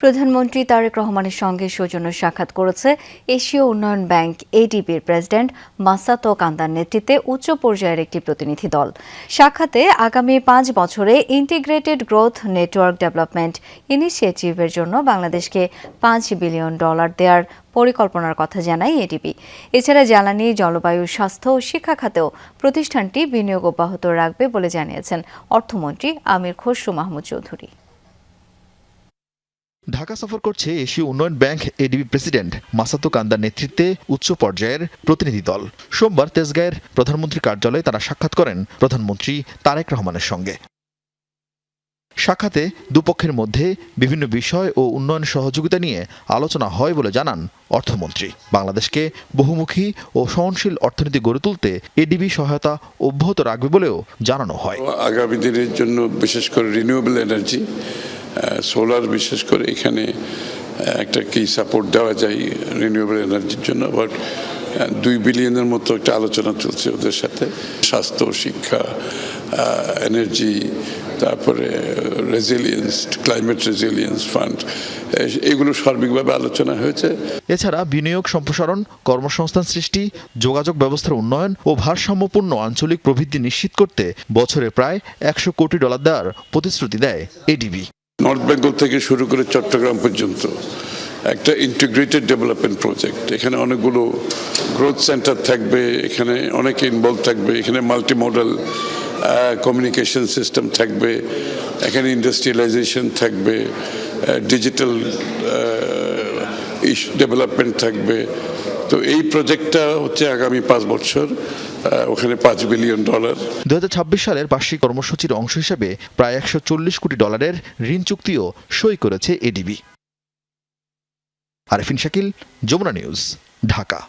প্রধানমন্ত্রী তারেক রহমানের সঙ্গে সৌজন্য সাক্ষাৎ করেছে এশীয় উন্নয়ন ব্যাংক এডিবির প্রেসিডেন্ট মাসাতো কান্দার নেতৃত্বে উচ্চ পর্যায়ের একটি প্রতিনিধি দল। সাক্ষাতে আগামী 5 বছরে ইন্টিগ্রেটেড গ্রোথ নেটওয়ার্ক ডেভেলপমেন্ট ইনিশিয়েটিভের জন্য বাংলাদেশকে $5 বিলিয়ন দেওয়ার পরিকল্পনার কথা জানায় এডিবি। এছাড়া জ্বালানি, জলবায়ু, স্বাস্থ্য ও শিক্ষা খাতেও প্রতিষ্ঠানটি বিনিয়োগ অব্যাহত রাখবে বলে জানিয়েছেন অর্থমন্ত্রী আমির খসরু মাহমুদ চৌধুরী। ঢাকা সফর করছে এশীয় উন্নয়ন ব্যাংক এডিবি প্রেসিডেন্ট মাসাতো কান্দার নেতৃত্বে উচ্চ পর্যায়ের প্রতিনিধি দল। সোমবার তেজগাঁয়ের প্রধানমন্ত্রীর কার্যালয়ে তারা সাক্ষাৎ করেন প্রধানমন্ত্রী তারেক রহমানের সঙ্গে। সাক্ষাতে দুপক্ষের মধ্যে বিভিন্ন বিষয় ও উন্নয়ন সহযোগিতা নিয়ে আলোচনা হয় বলে জানান অর্থমন্ত্রী। বাংলাদেশকে বহুমুখী ও সহনশীল অর্থনীতি গড়ে তুলতে এডিবি সহায়তা অব্যাহত রাখবে বলেও জানানো হয়। আগামী দিনের জন্য বিশেষ করে রিনিউয়েবল এনার্জি, সোলার, বিশেষ করে এখানে একটা কি সাপোর্ট দেওয়া যায় রিনিউয়েবল এনার্জির জন্য। বাট $2 বিলিয়নের মতো একটা আলোচনা চলছে ওদের সাথে। স্বাস্থ্য, শিক্ষা, এনার্জি, তারপরে রেজিলিয়েন্স, ক্লাইমেট রেজিলিয়েন্স ফান্ড, এগুলো সার্বিকভাবে আলোচনা হয়েছে। এছাড়া বিনিয়োগ সম্প্রসারণ, কর্মসংস্থান সৃষ্টি, যোগাযোগ ব্যবস্থার উন্নয়ন ও ভারসাম্যপূর্ণ আঞ্চলিক প্রবৃদ্ধি নিশ্চিত করতে বছরে প্রায় $100 কোটি দেওয়ার প্রতিশ্রুতি দেয় এডিবি। নর্থ বেঙ্গল থেকে শুরু করে চট্টগ্রাম পর্যন্ত একটা ইন্টিগ্রেটেড ডেভেলপমেন্ট প্রজেক্ট। এখানে অনেকগুলো গ্রোথ সেন্টার থাকবে, এখানে অনেকে ইনভলভ থাকবে, এখানে মাল্টি মডেল কমিউনিকেশন সিস্টেম থাকবে, এখানে ইন্ডাস্ট্রিয়ালাইজেশন থাকবে, ডিজিটাল ডেভেলপমেন্ট থাকবে। তো এই প্রজেক্টটা হচ্ছে আগামী 5 বছর, ওখানে $5 বিলিয়ন। 2026 সালের বার্ষিক কর্মসূচির অংশ হিসেবে প্রায় $140 কোটি ঋণ চুক্তিও সই করেছে এডিবি। আরেফিন শাকিল, যমুনা নিউজ, ঢাকা।